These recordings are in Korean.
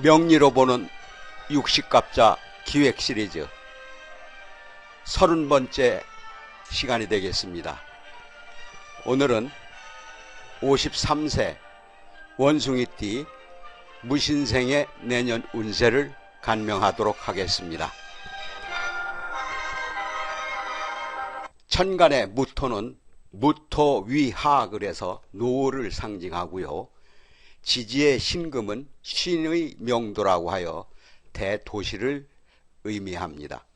명리로 보는 육식갑자 기획 시리즈 30번째 시간이 되겠습니다. 오늘은 53세 원숭이띠 무신생의 내년 운세를 간명하도록 하겠습니다. 천간의 무토는 무토위하 그래서 노를 상징하고요. 지지의 신금은 신의 명도라고 하여 대도시를 의미합니다.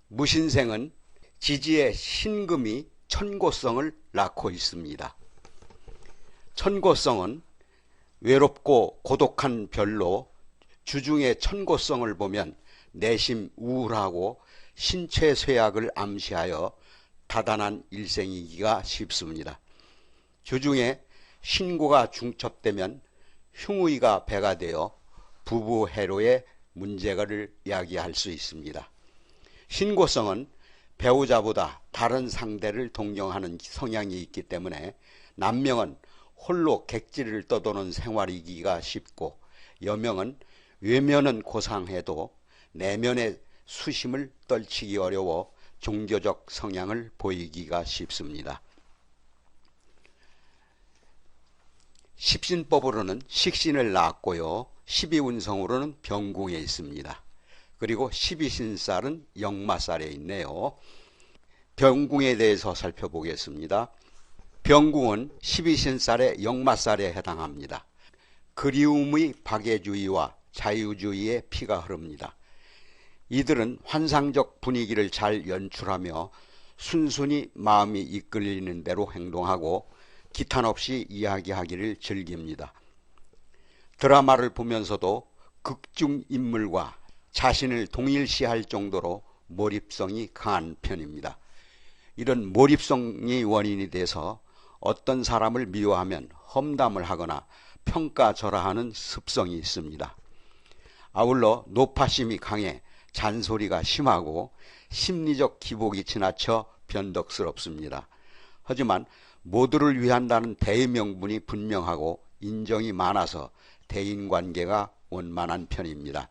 무신생은 지지의 신금이 천고성을 낳고 있습니다. 천고성은 외롭고 고독한 별로 주중의 천고성을 보면 내심 우울하고 신체 쇠약을 암시하여 다단한 일생이기가 쉽습니다. 주중에 신고가 중첩되면 흉의가 배가 되어 부부 해로의 문제를 야기할 수 있습니다. 신고성은 배우자보다 다른 상대를 동경하는 성향이 있기 때문에 남명은 홀로 객지를 떠도는 생활이기가 쉽고 여명은 외면은 고상해도 내면의 수심을 떨치기 어려워 종교적 성향을 보이기가 쉽습니다. 십신법으로는 식신을 낳았고요. 십이운성으로는 병궁에 있습니다. 그리고 십이신살은 역마살에 있네요. 병궁에 대해서 살펴보겠습니다. 병궁은 십이신살의 역마살에 해당합니다. 그리움의 박애주의와 자유주의의 피가 흐릅니다. 이들은 환상적 분위기를 잘 연출하며 순순히 마음이 이끌리는 대로 행동하고 기탄 없이 이야기하기를 즐깁니다. 드라마를 보면서도 극중 인물과 자신을 동일시할 정도로 몰입성이 강한 편입니다. 이런 몰입성이 원인이 돼서 어떤 사람을 미워하면 험담을 하거나 평가절하하는 습성이 있습니다. 아울러 노파심이 강해 잔소리가 심하고 심리적 기복이 지나쳐 변덕스럽습니다. 하지만 모두를 위한다는 대의명분이 분명하고 인정이 많아서 대인관계가 원만한 편입니다.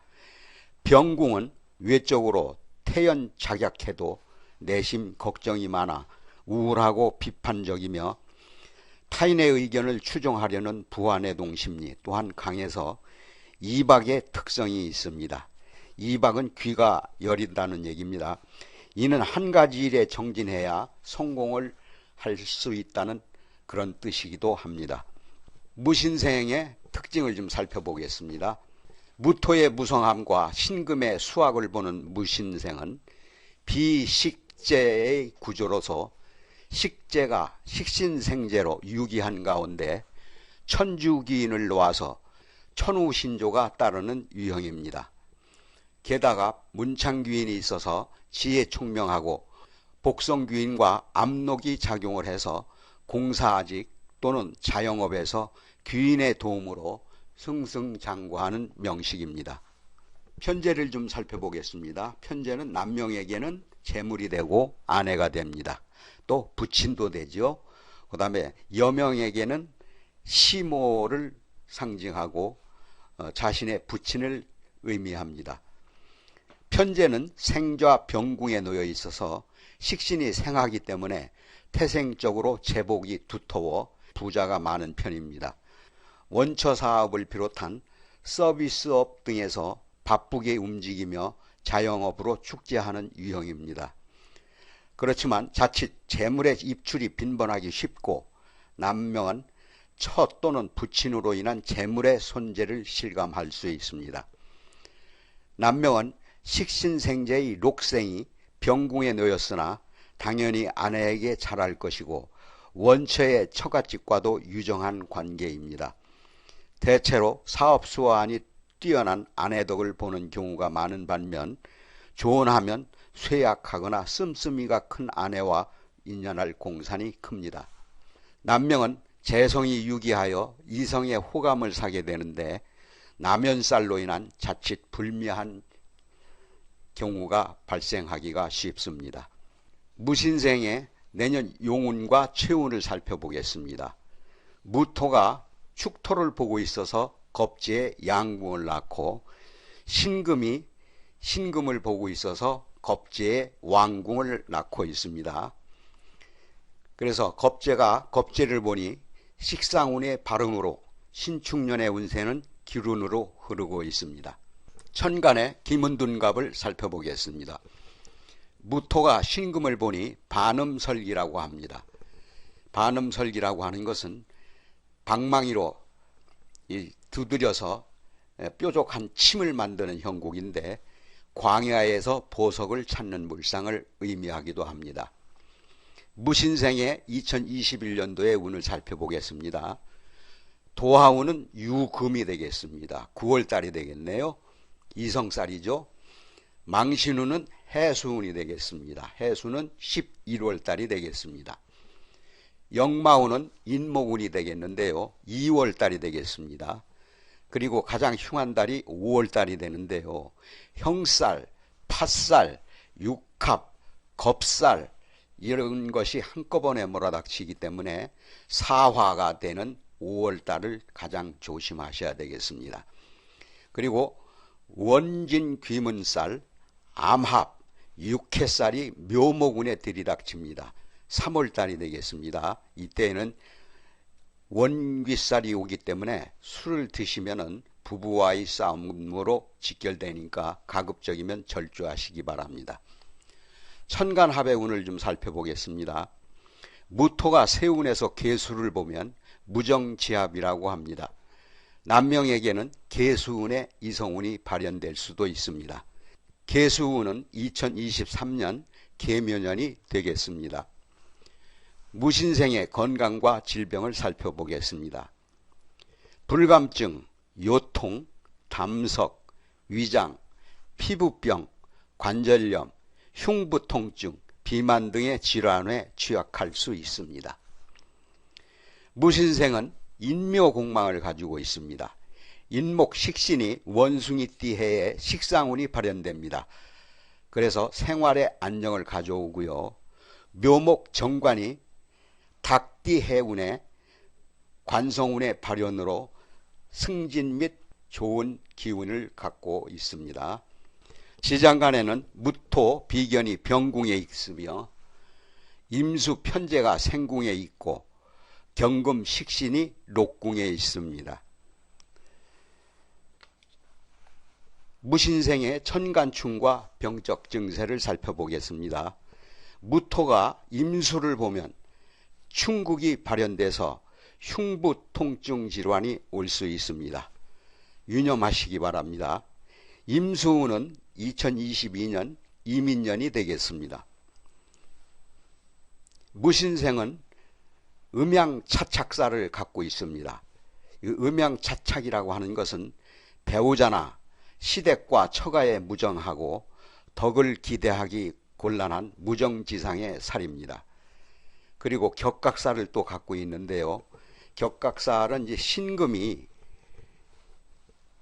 병궁은 외적으로 태연작약해도 내심 걱정이 많아 우울하고 비판적이며 타인의 의견을 추종하려는 부안해동 심리 또한 강해서 이박의 특성이 있습니다. 이박은 귀가 여린다는 얘기입니다. 이는 한 가지 일에 정진해야 성공을 할 수 있다는 그런 뜻이기도 합니다. 무신생의 특징을 좀 살펴보겠습니다. 무토의 무성함과 신금의 수학을 보는 무신생은 비식재의 구조로서 식재가 식신생재로 유기한 가운데 천주기인을 놓아서 천우신조가 따르는 유형입니다. 게다가 문창귀인이 있어서 지혜총명하고 복성귀인과 압록이 작용을 해서 공사직 또는 자영업에서 귀인의 도움으로 승승장구하는 명식입니다. 편재를 좀 살펴보겠습니다. 편재는 남명에게는 재물이 되고 아내가 됩니다. 또 부친도 되죠. 그 다음에 여명에게는 시모를 상징하고 자신의 부친을 의미합니다. 편재는 생좌 병궁에 놓여 있어서 식신이 생하기 때문에 태생적으로 제복이 두터워 부자가 많은 편입니다. 원처 사업을 비롯한 서비스업 등에서 바쁘게 움직이며 자영업으로 축제하는 유형입니다. 그렇지만 자칫 재물의 입출이 빈번하기 쉽고 남명은 처 또는 부친으로 인한 재물의 손재를 실감할 수 있습니다. 남명은 식신생재의 록생이 병궁에 놓였으나 당연히 아내에게 잘할 것이고 원처의 처갓집과도 유정한 관계입니다. 대체로 사업수완이 뛰어난 아내 덕을 보는 경우가 많은 반면 조언하면 쇠약하거나 씀씀이가 큰 아내와 인연할 공산이 큽니다. 남명은 재성이 유기하여 이성의 호감을 사게 되는데 남연살로 인한 자칫 불미한 경우가 발생하기가 쉽습니다. 무신생의 내년 용운과 최운을 살펴보겠습니다. 무토가 축토를 보고 있어서 겁재에 양궁을 낳고 신금이 신금을 보고 있어서 겁재에 왕궁을 낳고 있습니다. 그래서 겁재가 겁재를 보니 식상운의 발흥으로 신축년의 운세는 기운으로 흐르고 있습니다. 천간의 김은둔갑을 살펴보겠습니다. 무토가 신금을 보니 반음설기라고 합니다. 반음설기라고 하는 것은 방망이로 두드려서 뾰족한 침을 만드는 형국인데 광야에서 보석을 찾는 물상을 의미하기도 합니다. 무신생의 2021년도의 운을 살펴보겠습니다. 도화운은 유금이 되겠습니다. 9월달이 되겠네요. 이성살이죠. 망신운은 해수운이 되겠습니다. 해수는 11월달이 되겠습니다. 역마운은 인목운이 되겠는데요. 2월달이 되겠습니다. 그리고 가장 흉한 달이 5월달이 되는데요. 형살, 팥살, 육합, 겁살 이런 것이 한꺼번에 몰아닥치기 때문에 사화가 되는 5월달을 가장 조심하셔야 되겠습니다. 그리고 원진 귀문살, 암합, 육해살이 묘목운에 들이닥칩니다. 3월달이 되겠습니다. 이때에는 원귀살이 오기 때문에 술을 드시면은 부부와의 싸움으로 직결되니까 가급적이면 절주하시기 바랍니다. 천간합의 운을 좀 살펴보겠습니다. 무토가 세운에서 계수를 보면 무정지합이라고 합니다. 남명에게는 계수운의 이성운이 발현될 수도 있습니다. 계수운은 2023년 계묘년이 되겠습니다. 무신생의 건강과 질병을 살펴보겠습니다. 불감증, 요통, 담석, 위장, 피부병, 관절염, 흉부통증, 비만 등의 질환에 취약할 수 있습니다. 무신생은 인묘공망을 가지고 있습니다. 인목 식신이 원숭이띠 해에 식상운이 발현됩니다. 그래서 생활에 안정을 가져오고요. 묘목 정관이 닭띠 해운에 관성운의 발현으로 승진 및 좋은 기운을 갖고 있습니다. 지장간에는 무토 비견이 병궁에 있으며 임수 편제가 생궁에 있고 경금 식신이 녹궁에 있습니다. 무신생의 천간충과 병적 증세를 살펴보겠습니다. 무토가 임수를 보면 충국이 발현돼서 흉부통증 질환이 올 수 있습니다. 유념하시기 바랍니다. 임수운은 2022년 이민년이 되겠습니다. 무신생은 음양차착사를 갖고 있습니다. 음양차착이라고 하는 것은 배우자나 시댁과 처가에 무정하고 덕을 기대하기 곤란한 무정지상의 살입니다. 그리고 격각살을 또 갖고 있는데요. 격각살은 이제 신금이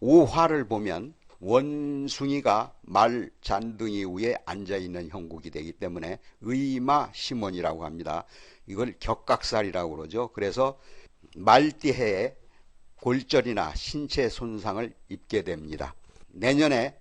오화를 보면 원숭이가 말 잔등이 위에 앉아있는 형국이 되기 때문에 의마심원이라고 합니다. 이걸 격각살이라고 그러죠. 그래서 말띠해에 골절이나 신체 손상을 입게 됩니다. 내년에